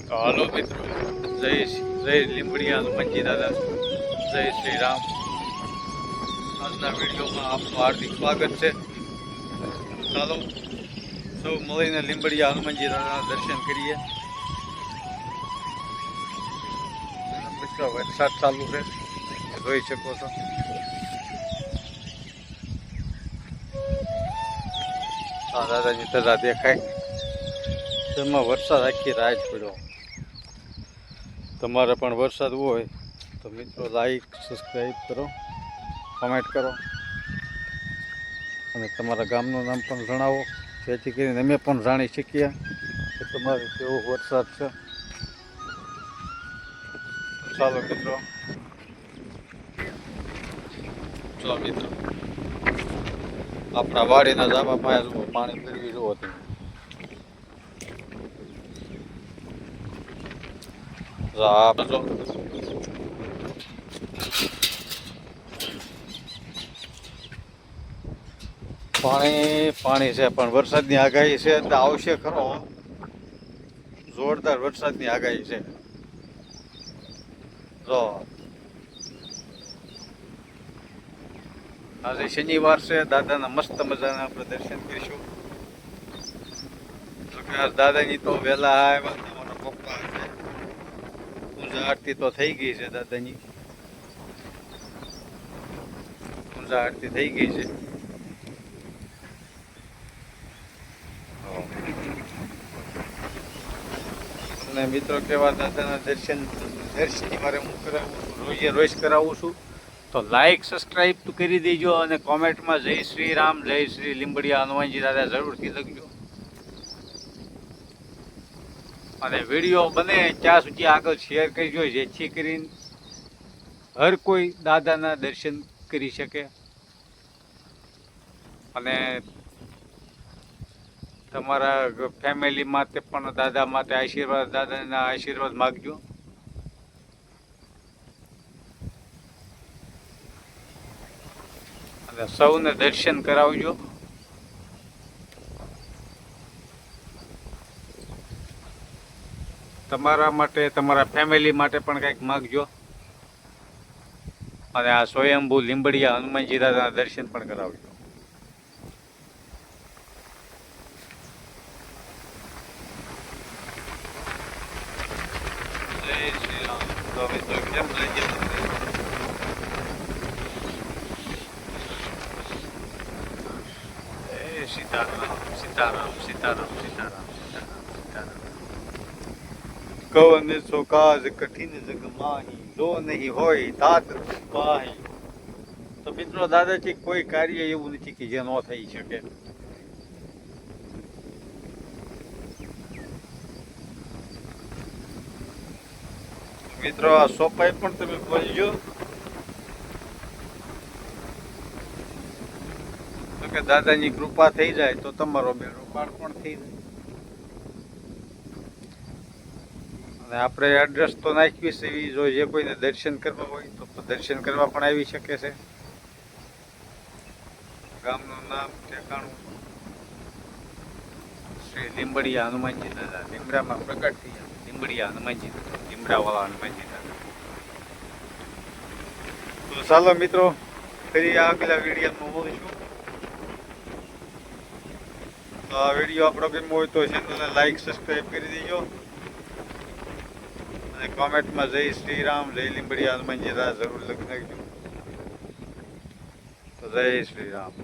તો હાલો મિત્રો, જય લીંબડિયા હનુમાનજી દાદા, જય શ્રી રામ. આજના વિડીયોમાં આપનું હાર્દિક સ્વાગત છે. ચાલો સૌ મળીને લીંબડિયા હનુમાનજી દાદાના દર્શન કરીએ. મિત્રો વરસાદ ચાલુ છે, જોઈ શકો છો. દાદાજી તથા દેખાય. તેમાં વરસાદ આખી રાત પડ્યો. તમારે પણ વરસાદ હોય તો મિત્રો લાઈક સબસ્ક્રાઈબ કરો, કોમેન્ટ કરો અને તમારા ગામનું નામ પણ જણાવો, જેથી કરીને અમે પણ જાણી શકીએ કે તમારે કેવો વરસાદ છે. ચાલો મિત્રો, આપણા વાડીના ધાબા પાસે જુઓ, પાણી ફેરવી જુઓ તમે. પાણી છે, પણ વરસાદની આગાહી છે એટલે આવશે ખરો. જોરદાર વરસાદની આગાહી છે. જો આજે શનિવાર છે, દાદાના મસ્ત મજાના આપણે દર્શન કરીશું. દાદાની તો વહેલા આવ્યા, મારા પપ્પા છે. પૂજા આરતી તો થઈ ગઈ છે. દાદાની પૂજા આરતી થઈ ગઈ છે. અને મિત્રો કેવા દાદાના દર્શન મારે હું કરાવું, રોજ કરાવું છું. તો લાઈક સબસ્ક્રાઈબ તો કરી દેજો અને કોમેન્ટમાં જય શ્રી રામ, જય શ્રી લીંબડિયા હનુમાનજી દાદા જરૂરથી લખજો. અને વિડીયો બને ત્યાં સુધી આગળ શેર કરજો, જેથી કરીને હર કોઈ દાદાના દર્શન કરી શકે. અને તમારા ફેમિલી માટે પણ દાદા માટે આશીર્વાદ, દાદાના આશીર્વાદ માગજો. અને સૌને દર્શન કરાવજો. તમારા માટે, તમારા ફેમિલી માટે પણ કંઈક માગજો. અને આ સ્વયંભૂ લીંબડિયા હનુમાનજી દાદાના દર્શન પણ કરાવજો. જય શ્રી રામ. તો મિત્રો કેમ લાગ્યા તમને? સીતારામ સીતારામ સીતારામ સીતારામ સીતારામ. કવન સો કાજ કઠિન જગ માહી, જો નહીં હોય તાત પાહી. તો મિત્રો દાદાજી કોઈ કાર્ય એવું નથી કે જે ન થઈ શકે. મિત્રો આ સોપાઈ પણ તમે બોલજો તો કે દાદાની કૃપા થઈ જાય તો તમારો બેડો પાર પણ થઈ જાય. અને આપણે એડ્રેસ તો નાખવી છે, જો જે કોઈને દર્શન કરવા હોય તો દર્શન કરવા પણ આવી શકે છે. ગામનું નામ ઠેકાણું શ્રી લીંબડિયા હનુમાનજી દાદા. લીમડામાં પ્રગટ થઈ જાય લીંબડિયા હનુમાનજી દાદા, લીમડાવાળા હનુમાનજી દાદા. તો ચાલો મિત્રો, ફરી આગલા વિડીયોમાં મળીશું. તો આ વિડીયો આપણો ગમ્યો હોય તો ચેનલને લાઈક સબસ્ક્રાઈબ કરી દેજો અને કોમેન્ટમાં જય શ્રી રામ, જય લીંબડિયા હનુમાનજી દાદા જરૂર લખી નાખજો. તો જય શ્રી રામ.